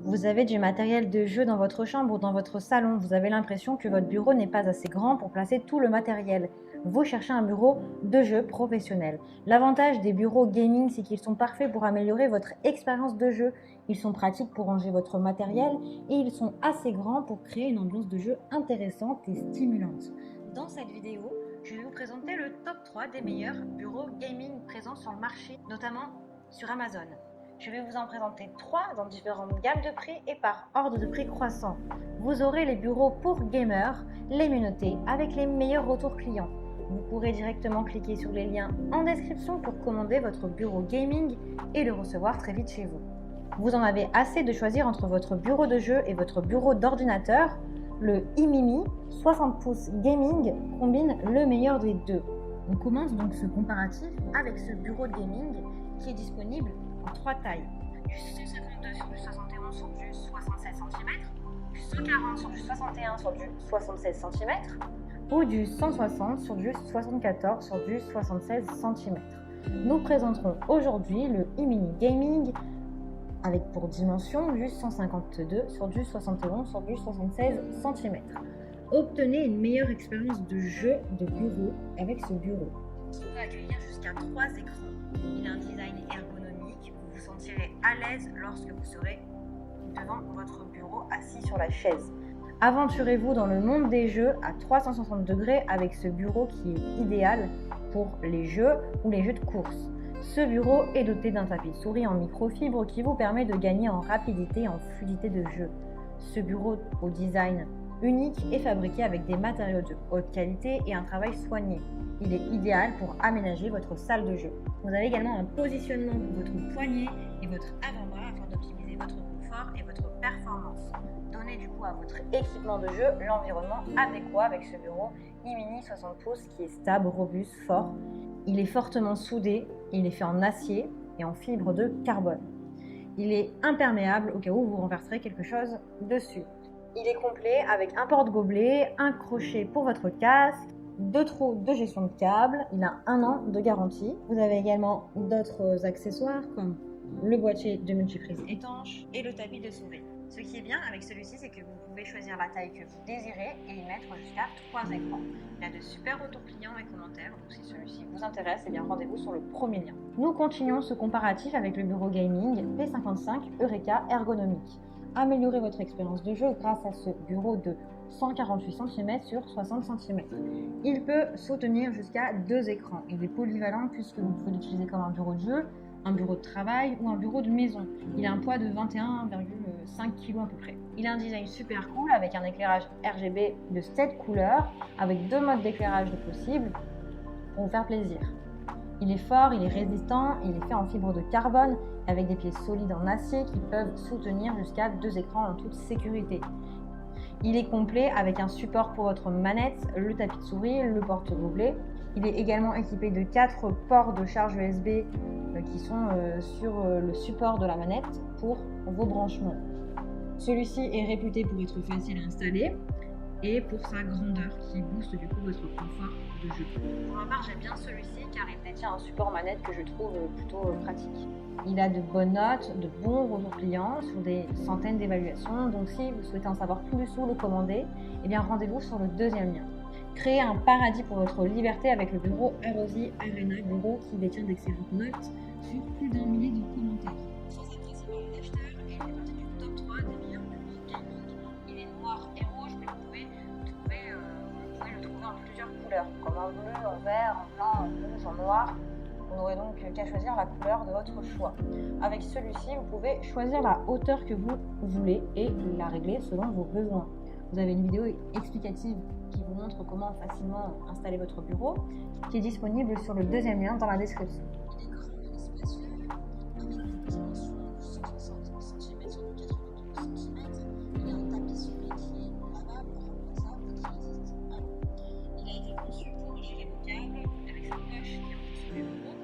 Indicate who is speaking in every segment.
Speaker 1: Vous avez du matériel de jeu dans votre chambre ou dans votre salon. Vous avez l'impression que votre bureau n'est pas assez grand pour placer tout le matériel. Vous cherchez un bureau de jeu professionnel. L'avantage des bureaux gaming, c'est qu'ils sont parfaits pour améliorer votre expérience de jeu. Ils sont pratiques pour ranger votre matériel et ils sont assez grands pour créer une ambiance de jeu intéressante et stimulante. Dans cette vidéo, je vais vous présenter le top 3 des meilleurs bureaux gaming présents sur le marché, notamment sur Amazon. Je vais vous en présenter 3 dans différentes gammes de prix et par ordre de prix croissant. Vous aurez les bureaux pour gamers, les menottés avec les meilleurs retours clients. Vous pourrez directement cliquer sur les liens en description pour commander votre bureau gaming et le recevoir très vite chez vous. Vous en avez assez de choisir entre votre bureau de jeu et votre bureau d'ordinateur. Le iMimi 60 pouces gaming combine le meilleur des deux. On commence donc ce comparatif avec ce bureau de gaming qui est disponible en 3 tailles. Du 152 sur du 71 sur du 76 cm, du 140 sur du 61 sur du 76 cm ou du 160 sur du 74 sur du 76 cm. Nous présenterons aujourd'hui le iMini Gaming avec pour dimension du 152 sur du 71 sur du 76 cm. Obtenez une meilleure expérience de jeu de bureau avec ce bureau qui peut accueillir jusqu'à 3 écrans. Il a un design ergonomique, vous vous sentirez à l'aise lorsque vous serez devant votre bureau assis sur la chaise. Aventurez-vous dans le monde des jeux à 360 degrés avec ce bureau qui est idéal pour les jeux ou les jeux de course. Ce bureau est doté d'un tapis de souris en microfibre qui vous permet de gagner en rapidité et en fluidité de jeu. Ce bureau au design unique est fabriqué avec des matériaux de haute qualité et un travail soigné. Il est idéal pour aménager votre salle de jeu. Vous avez également un positionnement pour votre poignet et votre avant-bras afin d'optimiser votre confort et votre performance. Donnez du coup à votre équipement de jeu l'environnement adéquat avec ce bureau iMini 60 pouces qui est stable, robuste, fort. Il est fortement soudé, il est fait en acier et en fibre de carbone. Il est imperméable au cas où vous renverserez quelque chose dessus. Il est complet avec un porte-gobelet, un crochet pour votre casque, 2 trous de gestion de câbles, il a 1 an de garantie. Vous avez également d'autres accessoires comme le boîtier de multiprise étanche et le tapis de souris. Ce qui est bien avec celui-ci, c'est que vous pouvez choisir la taille que vous désirez et y mettre jusqu'à 3 écrans. Il y a de super retours clients et commentaires, donc si celui-ci vous intéresse, eh bien rendez-vous sur le premier lien. Nous continuons ce comparatif avec le bureau gaming P55 Eureka ergonomique. Améliorez votre expérience de jeu grâce à ce bureau de 148 cm sur 60 cm. Il peut soutenir jusqu'à 2 écrans. Il est polyvalent puisque vous pouvez l'utiliser comme un bureau de jeu, un bureau de travail ou un bureau de maison. Il a un poids de 21,5 kg à peu près. Il a un design super cool avec un éclairage RGB de 7 couleurs avec 2 modes d'éclairage de possibles pour vous faire plaisir. Il est fort, il est résistant, il est fait en fibre de carbone avec des pieds solides en acier qui peuvent soutenir jusqu'à 2 écrans en toute sécurité. Il est complet avec un support pour votre manette, le tapis de souris, le porte-gobelet. Il est également équipé de 4 ports de charge USB qui sont sur le support de la manette pour vos branchements. Celui-ci est réputé pour être facile à installer et pour sa grandeur qui booste du coup votre confort de jeu. Pour ma part, j'aime bien celui-ci car il détient un support manette que je trouve plutôt pratique. Il a de bonnes notes, de bons retours clients sur des centaines d'évaluations, donc si vous souhaitez en savoir plus ou le commander, eh bien rendez-vous sur le deuxième lien. Créez un paradis pour votre liberté avec le bureau Arosi Arena Bureau qui détient d'excellentes notes sur plus d'1 millier de commentaires. Très apprécié par les acheteurs et il fait partie du top 3 des meilleurs bureaux gaming. Il est noir et rouge, mais vous pouvez le trouver en plusieurs couleurs, comme en bleu, en vert, en blanc, en rouge, en noir. Vous n'aurez donc qu'à choisir la couleur de votre choix. Avec celui-ci, vous pouvez choisir la hauteur que vous voulez et la régler selon vos besoins. Vous avez une vidéo explicative qui vous montre comment facilement installer votre bureau, qui est disponible sur le deuxième lien dans la description. Il est grand et spacieux, avec une dimension de 160 cm sur 92 cm. Il a un tapis souris qui est lavable, remplaçable et qui résiste à l'eau. Il a été conçu pour gérer vos câbles avec sa poche qui entre sur les bureaux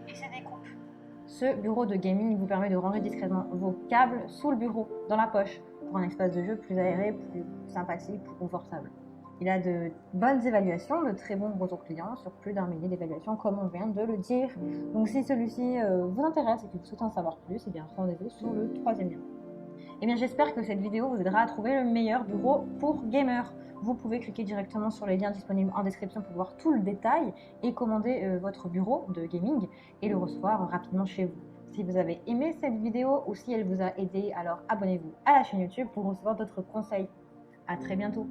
Speaker 1: et ses découpes. Ce bureau de gaming vous permet de ranger discrètement vos câbles sous le bureau, dans la poche, pour un espace de jeu plus aéré, plus sympathique, plus confortable. Il a de bonnes évaluations, de très bons retours clients sur plus d'1 millier d'évaluations comme on vient de le dire. Donc si celui-ci vous intéresse et que vous souhaitez en savoir plus, eh bien rendez-vous sur le troisième lien. Eh bien, j'espère que cette vidéo vous aidera à trouver le meilleur bureau pour gamer. Vous pouvez cliquer directement sur les liens disponibles en description pour voir tout le détail et commander votre bureau de gaming et le recevoir rapidement chez vous. Si vous avez aimé cette vidéo ou si elle vous a aidé, alors abonnez-vous à la chaîne YouTube pour recevoir d'autres conseils. À très bientôt.